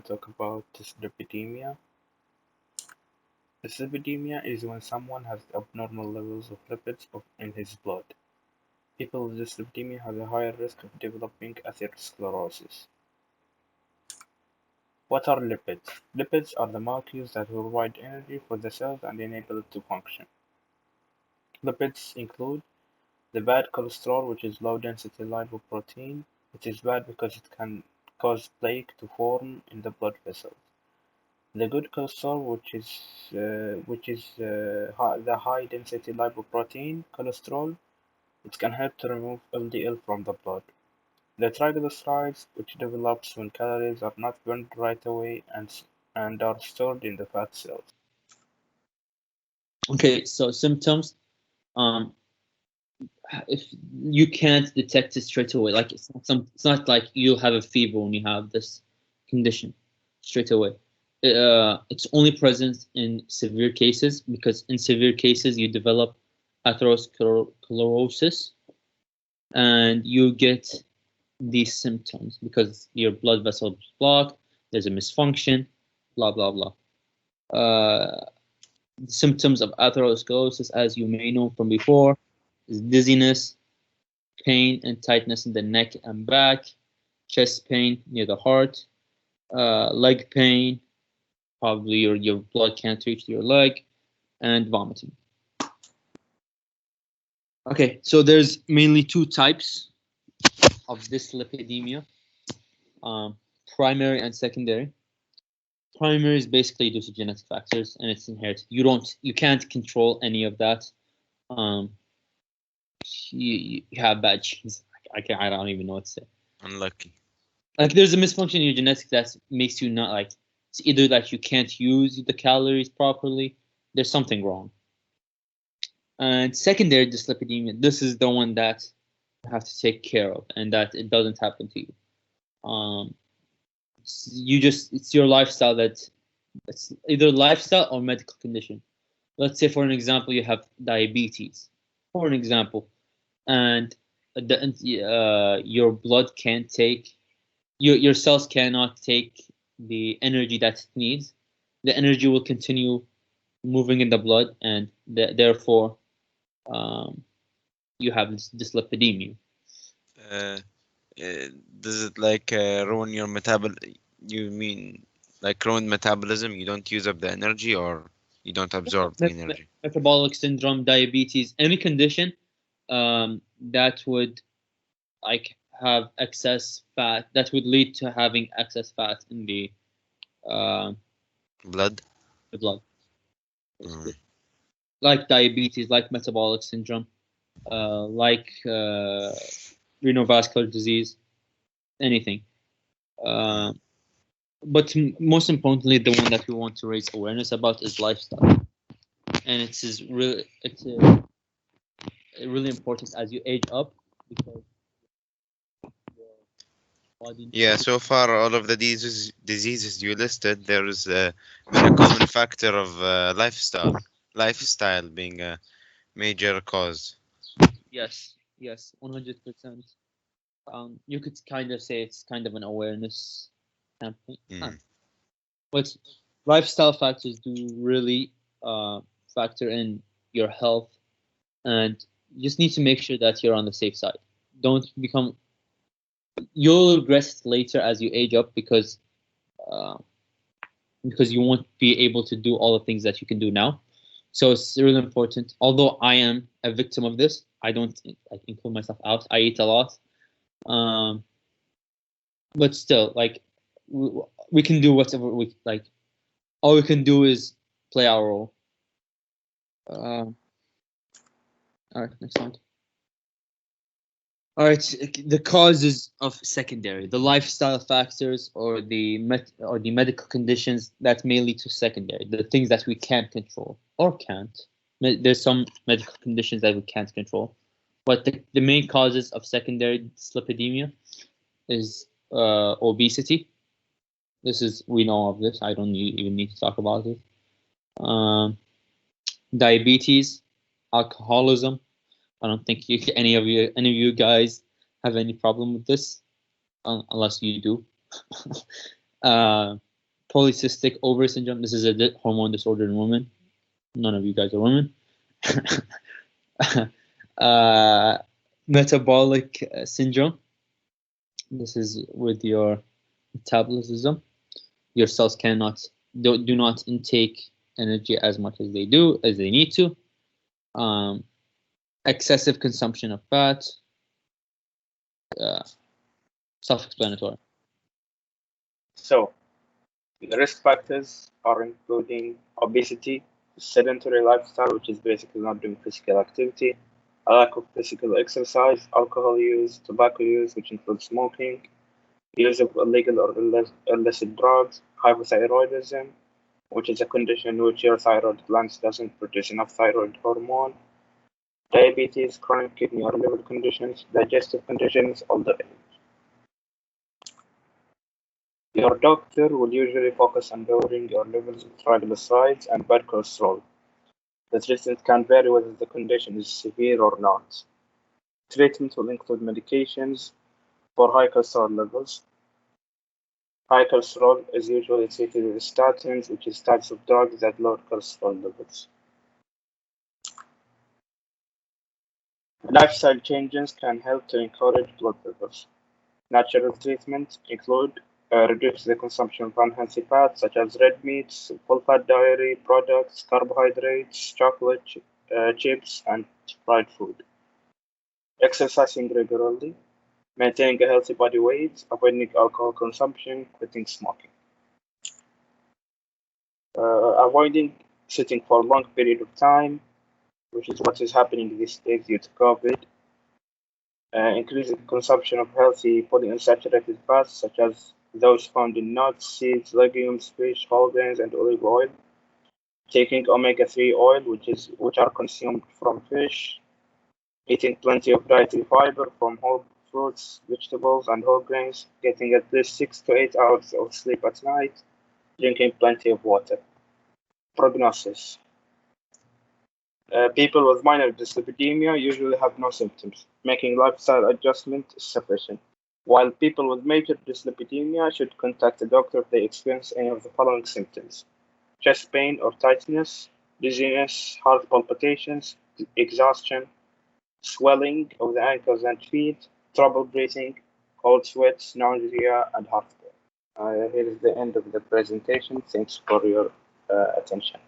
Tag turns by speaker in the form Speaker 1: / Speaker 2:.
Speaker 1: talk about dyslipidemia. Dyslipidemia is when someone has abnormal levels of lipids in his blood. People with dyslipidemia have a higher risk of developing atherosclerosis. What are lipids? Lipids are the molecules that provide energy for the cells and enable it to function. Lipids include the bad cholesterol, which is low-density lipoprotein. It is bad because it can cause plaque to form in the blood vessels. The good cholesterol, the high-density lipoprotein cholesterol, it can help to remove LDL from the blood. The triglycerides, which develops when calories are not burned right away and are stored in the fat cells.
Speaker 2: Okay, so symptoms. If you can't detect it straight away, like it's not like you'll have a fever when you have this condition straight away. It's only present in severe cases, because in severe cases you develop atherosclerosis and you get these symptoms because your blood vessel is blocked, there's a misfunction, blah blah blah. The symptoms of atherosclerosis, as you may know from before, is dizziness, pain and tightness in the neck and back, chest pain near the heart, leg pain, probably your blood can't reach your leg, and vomiting. Okay, so there's mainly two types of dyslipidemia, primary and secondary. Primary is basically due to genetic factors and it's inherited. You can't control any of that. You have bad genes. I don't even know what to say.
Speaker 3: Unlucky.
Speaker 2: Like there's a misfunction in your genetics that makes you not like, it's either that you can't use the calories properly, there's something wrong. And secondary dyslipidemia, this is the one that you have to take care of and that it doesn't happen to you. It's your lifestyle it's either lifestyle or medical condition. Let's say for an example you have diabetes, for an example, and your blood can't take, your cells cannot take the energy that it needs. The energy will continue moving in the blood, and therefore you have dyslipidemia.
Speaker 3: Does it like ruin your you mean like ruin metabolism? You don't use up the energy, or you don't absorb the energy?
Speaker 2: Metabolic syndrome, diabetes, any condition that would like have excess fat, that would lead to having excess fat in the
Speaker 3: blood.
Speaker 2: The blood. Like diabetes, like metabolic syndrome, like renovascular disease, anything. But most importantly, the one that we want to raise awareness about is lifestyle, and it's really important as you age up, because
Speaker 3: yeah, so far all of the diseases you listed, there is been a common factor of lifestyle being a major cause.
Speaker 2: Yes, 100%. You could kind of say it's kind of an awareness campaign. But lifestyle factors do really factor in your health, and you just need to make sure that you're on the safe side. You'll regret it later as you age up, because you won't be able to do all the things that you can do now. So it's really important. Although I am a victim of this, I don't include myself out. I eat a lot, but still, like we can do whatever we like. All we can do is play our role. All right, next slide. All right, the causes of secondary, the lifestyle factors or the medical conditions that may lead to secondary, the things that we can't control or can't. There's some medical conditions that we can't control, but the main causes of secondary dyslipidemia is obesity. We know of this. I don't even need to talk about it. Diabetes, alcoholism. I don't think any of you guys have any problem with this, unless you do. polycystic ovary syndrome. This is a hormone disorder in women. None of you guys are women. Metabolic syndrome. This is with your metabolism. Your cells do not intake energy as much as they need to. Excessive consumption of fat. Self-explanatory.
Speaker 1: So, the risk factors are including obesity, sedentary lifestyle, which is basically not doing physical activity, a lack of physical exercise, alcohol use, tobacco use, which includes smoking, use of illegal or illicit drugs, hypothyroidism, which is a condition in which your thyroid gland doesn't produce enough thyroid hormone, diabetes, chronic kidney or liver conditions, digestive conditions, old age. Your doctor will usually focus on lowering your levels of triglycerides and bad cholesterol. The treatment can vary whether the condition is severe or not. Treatment will include medications for high cholesterol levels. High cholesterol is usually treated with statins, which is types of drugs that lower cholesterol levels. Lifestyle changes can help to encourage blood levels. Natural treatments include reduce the consumption of unhealthy fats such as red meats, full-fat dairy products, carbohydrates, chocolate, chips, and fried food. Exercising regularly, maintaining a healthy body weight, avoiding alcohol consumption, quitting smoking. Avoiding sitting for a long period of time, which is what is happening these days due to COVID. Increasing consumption of healthy polyunsaturated fats such as those found in nuts, seeds, legumes, fish, whole grains, and olive oil. Taking omega-3 oil, which are consumed from fish. Eating plenty of dietary fiber from whole fruits, vegetables, and whole grains. Getting at least 6 to 8 hours of sleep at night. Drinking plenty of water. Prognosis. People with minor dyslipidemia usually have no symptoms. Making lifestyle adjustment is sufficient. While people with major dyslipidemia should contact a doctor if they experience any of the following symptoms: chest pain or tightness, dizziness, heart palpitations, exhaustion, swelling of the ankles and feet, trouble breathing, cold sweats, nausea, and heartburn. Here is the end of the presentation. Thanks for your attention.